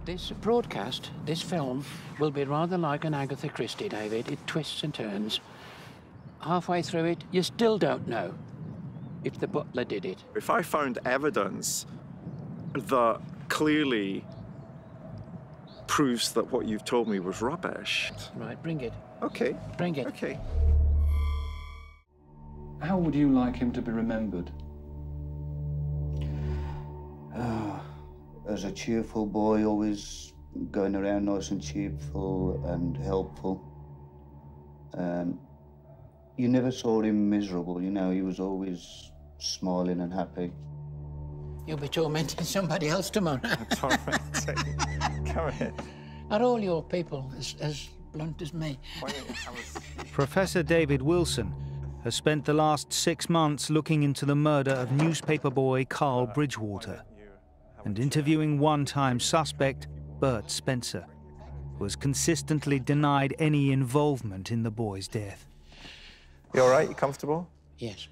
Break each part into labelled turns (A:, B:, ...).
A: This broadcast, this film, will be rather like an Agatha Christie, David. It twists and turns. Halfway through it, you still don't know if the butler did it.
B: If I found evidence that clearly proves that what you've told me was rubbish...
A: Right, bring it.
B: OK.
A: Bring it.
B: OK.
C: How would you like him to be remembered?
D: As a cheerful boy, always going around nice and cheerful and helpful. You never saw him miserable, you know, he was always smiling and happy.
A: You'll be tormenting somebody else tomorrow.
B: Tormenting? Come here.
A: Are all your people as blunt as me?
E: Professor David Wilson has spent the last 6 months looking into the murder of newspaper boy Carl Bridgewater and interviewing one-time suspect Bert Spencer, who has consistently denied any involvement in the boy's death.
B: You all right? You comfortable?
A: Yes.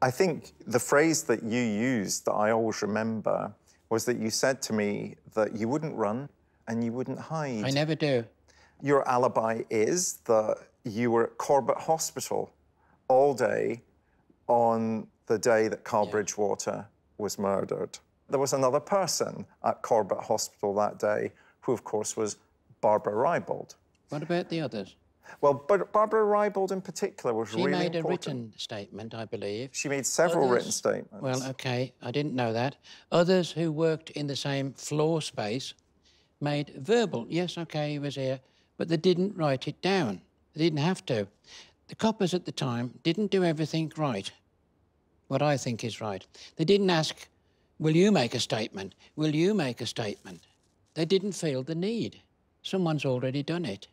B: I think the phrase that you used that I always remember was that you said to me that you wouldn't run and you wouldn't hide.
A: I never do.
B: Your alibi is that you were at Corbett Hospital all day on the day that Carl Bridgewater was murdered. There was another person at Corbett Hospital that day who, of course, was Barbara Rybold.
A: What about the others?
B: Well, but Barbara Rybold in particular was really important.
A: She made a written statement, I believe.
B: She made several written statements.
A: Well, OK, I didn't know that. Others who worked in the same floor space made verbal, yes, OK, he was here, but they didn't write it down. They didn't have to. The coppers at the time didn't do everything right, what I think is right. They didn't ask, will you make a statement? Will you make a statement? They didn't feel the need. Someone's already done it.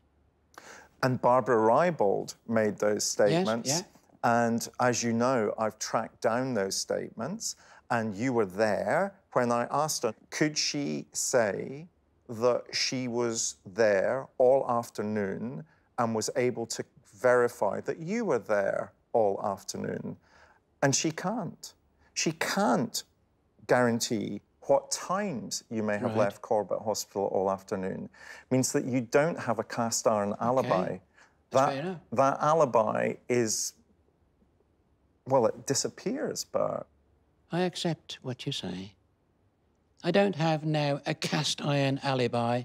B: And Barbara Rybold made those statements.
A: Yes,
B: and as you know, I've tracked down those statements, and you were there when I asked her, could she say that she was there all afternoon and was able to verify that you were there all afternoon? And she can't. She can't guarantee what times you may have left Corbett Hospital all afternoon. Means that you don't have a cast iron alibi.
A: That
B: alibi is, well, it disappears, Bert.
A: I accept what you say. I don't have now a cast iron alibi.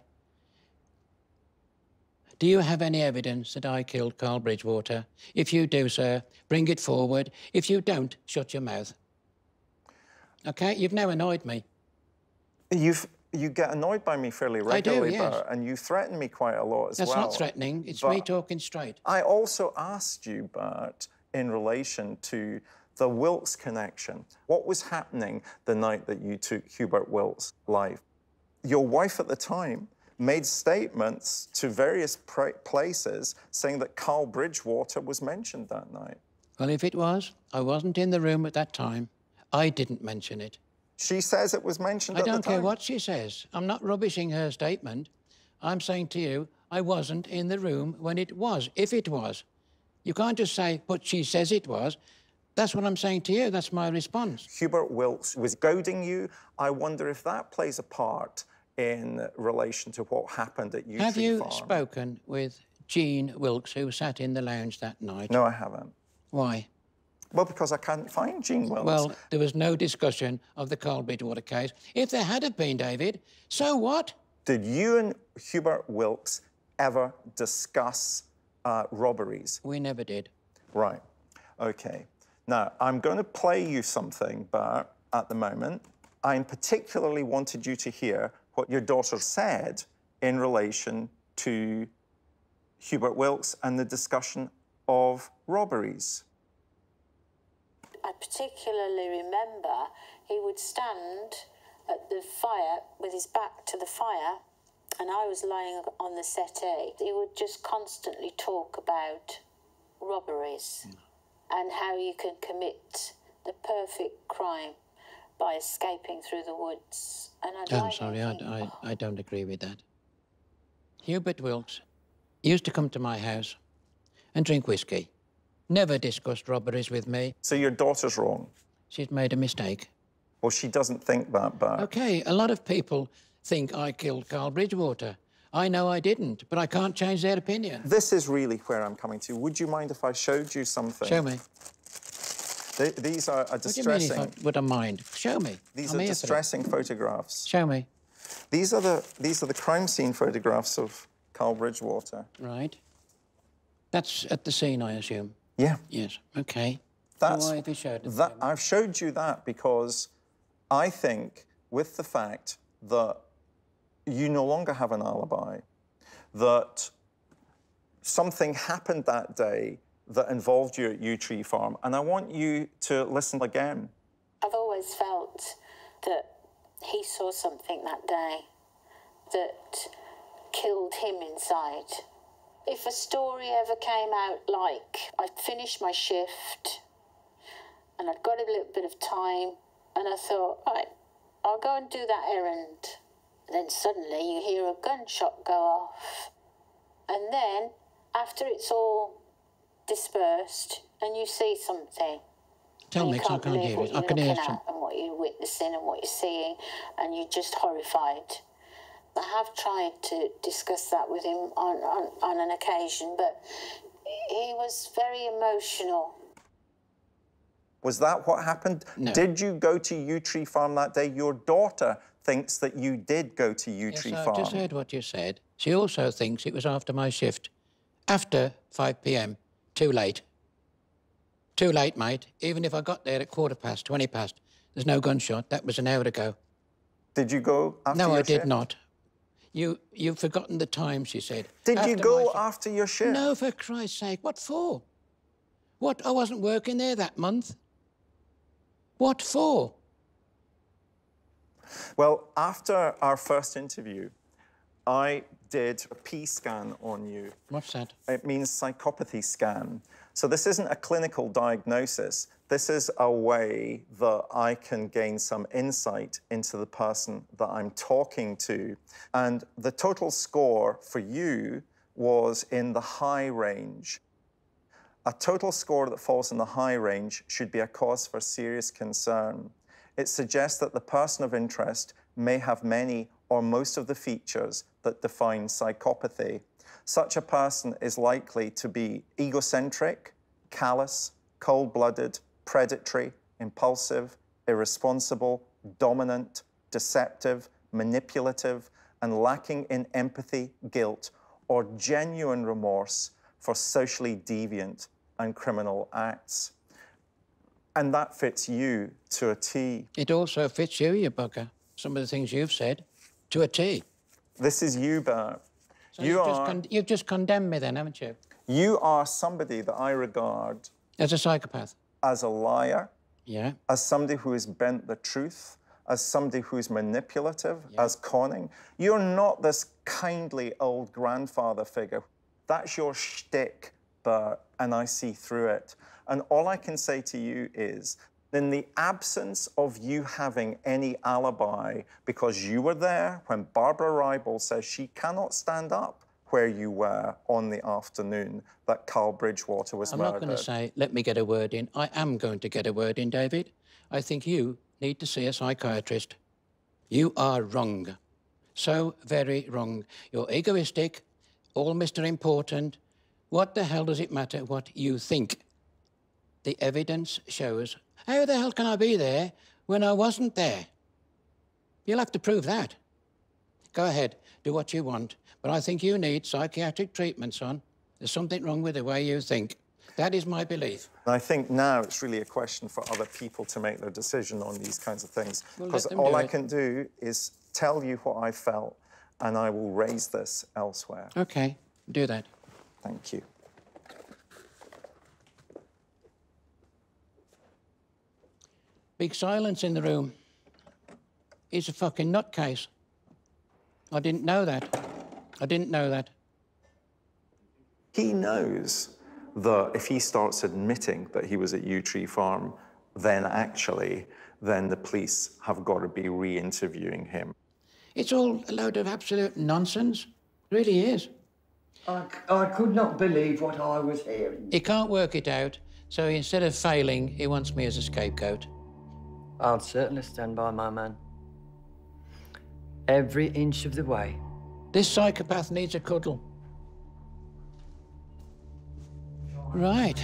A: Do you have any evidence that I killed Carl Bridgewater? If you do, sir, bring it forward. If you don't, shut your mouth. OK? You've now annoyed me.
B: You get annoyed by me fairly regularly,
A: I do, yes.
B: Bert, and you threaten me quite a lot as well.
A: That's not threatening. It's me talking straight.
B: I also asked you, Bert, in relation to the Wilkes connection. What was happening the night that you took Hubert Wilkes' life? Your wife at the time made statements to various places saying that Carl Bridgewater was mentioned that night.
A: Well, if it was, I wasn't in the room at that time. I didn't mention it.
B: She says it was mentioned at the time.
A: I don't care what she says. I'm not rubbishing her statement. I'm saying to you, I wasn't in the room when it was, if it was. You can't just say, but she says it was. That's what I'm saying to you. That's my response.
B: Hubert Wilkes was goading you. I wonder if that plays a part in relation to what happened at Yew Tree Farm.
A: Have you spoken with Jean Wilkes, who sat in the lounge that night?
B: No, I haven't.
A: Why?
B: Well, because I can't find Jean Wilkes.
A: Well, there was no discussion of the Carl Bridgewater case. If there had have been, David, so what?
B: Did you and Hubert Wilkes ever discuss robberies?
A: We never did.
B: Right. OK. Now, I'm going to play you something, Bert, at the moment. I particularly wanted you to hear what your daughter said in relation to Hubert Wilkes and the discussion of robberies.
F: I particularly remember he would stand at the fire with his back to the fire, and I was lying on the settee. He would just constantly talk about robberies and how you can commit the perfect crime by escaping through the woods. And
A: I don't agree with that. Hubert Wilkes used to come to my house and drink whiskey. Never discussed robberies with me.
B: So your daughter's wrong?
A: She's made a mistake.
B: Well, she doesn't think that, Bert.
A: OK, a lot of people think I killed Carl Bridgewater. I know I didn't, but I can't change their opinion.
B: This is really where I'm coming to. Would you mind if I showed you something?
A: Show me.
B: These are
A: What do you
B: distressing...
A: mean if I would I mind? Show me.
B: These
A: I'm
B: are
A: here for it.
B: distressing photographs.
A: Show me.
B: These are the crime scene photographs of Carl Bridgewater.
A: Right. That's at the scene, I assume.
B: Yeah.
A: Yes. Okay.
B: That's,
A: So why have you showed it?
B: that, I've showed you that because I think with the fact that you no longer have an alibi, that something happened that day that involved you at Yew Tree Farm, and I want you to listen again.
F: I've always felt that he saw something that day that killed him inside. If a story ever came out like I'd finished my shift and I'd got a little bit of time and I thought, right, I'll go and do that errand. Then suddenly you hear a gunshot go off. And then, after it's all dispersed and you see something,
A: Tell me,
F: you
A: 'cause I
F: can't
A: can't
F: believe
A: hear
F: what
A: it. I
F: you're
A: can hear
F: looking
A: some.
F: at and what you're witnessing and what you're seeing, and you're just horrified. I have tried to discuss that with him on an occasion, but he was very emotional.
B: Was that what happened?
A: No.
B: Did you go to Yew Tree Farm that day? Your daughter thinks that you did go to Yew Tree
A: Yes,
B: Farm.
A: I just heard what you said. She also thinks it was after my shift. After 5 p.m. Too late. Too late, mate. Even if I got there at 20 past, there's no gunshot. That was an hour ago.
B: Did you go after
A: No,
B: your
A: I did
B: shift?
A: not. You've forgotten the time, she said.
B: Did you
A: After
B: go
A: my shift.
B: after your shift?
A: No, for Christ's sake. What for? What? I wasn't working there that month. What for?
B: Well, after our first interview, I did a P scan on you.
A: What's that?
B: It means psychopathy scan. So this isn't a clinical diagnosis. This is a way that I can gain some insight into the person that I'm talking to. And the total score for you was in the high range. A total score that falls in the high range should be a cause for serious concern. It suggests that the person of interest may have many or most of the features that define psychopathy. Such a person is likely to be egocentric, callous, cold-blooded, predatory, impulsive, irresponsible, dominant, deceptive, manipulative, and lacking in empathy, guilt, or genuine remorse for socially deviant and criminal acts. And that fits you to a T.
A: It also fits you, you bugger. Some of the things you've said, to a T.
B: This is you, Bert.
A: So
B: you've
A: you've just condemned me then, haven't you?
B: You are somebody that I regard
A: As a psychopath.
B: as a liar,
A: Yeah.
B: as somebody who is bent the truth, as somebody who's manipulative, as conning. You're not this kindly old grandfather figure. That's your shtick, Bert, and I see through it. And all I can say to you is, in the absence of you having any alibi, because you were there when Barbara Ribble says she cannot stand up where you were on the afternoon that Carl Bridgewater was murdered.
A: I'm not going to say, let me get a word in. I am going to get a word in, David. I think you need to see a psychiatrist. You are wrong. So very wrong. You're egoistic, all Mr. Important. What the hell does it matter what you think? The evidence shows. How the hell can I be there when I wasn't there? You'll have to prove that. Go ahead, do what you want. But I think you need psychiatric treatment, son. There's something wrong with the way you think. That is my belief.
B: And I think now it's really a question for other people to make their decision on these kinds of things.
A: Well,
B: Because
A: let them
B: all
A: do
B: I
A: it.
B: can do is tell you what I felt, and I will raise this elsewhere.
A: Okay, do that.
B: Thank you.
A: Big silence in the room. He's a fucking nutcase. I didn't know that. I didn't know that.
B: He knows that if he starts admitting that he was at Yew Tree Farm, then the police have got to be re-interviewing him.
A: It's all a load of absolute nonsense. It really is.
G: I could not believe what I was hearing.
A: He can't work it out, so instead of failing, he wants me as a scapegoat.
H: I'll certainly stand by my man.
G: every inch of the way.
A: This psychopath needs a cuddle. Right.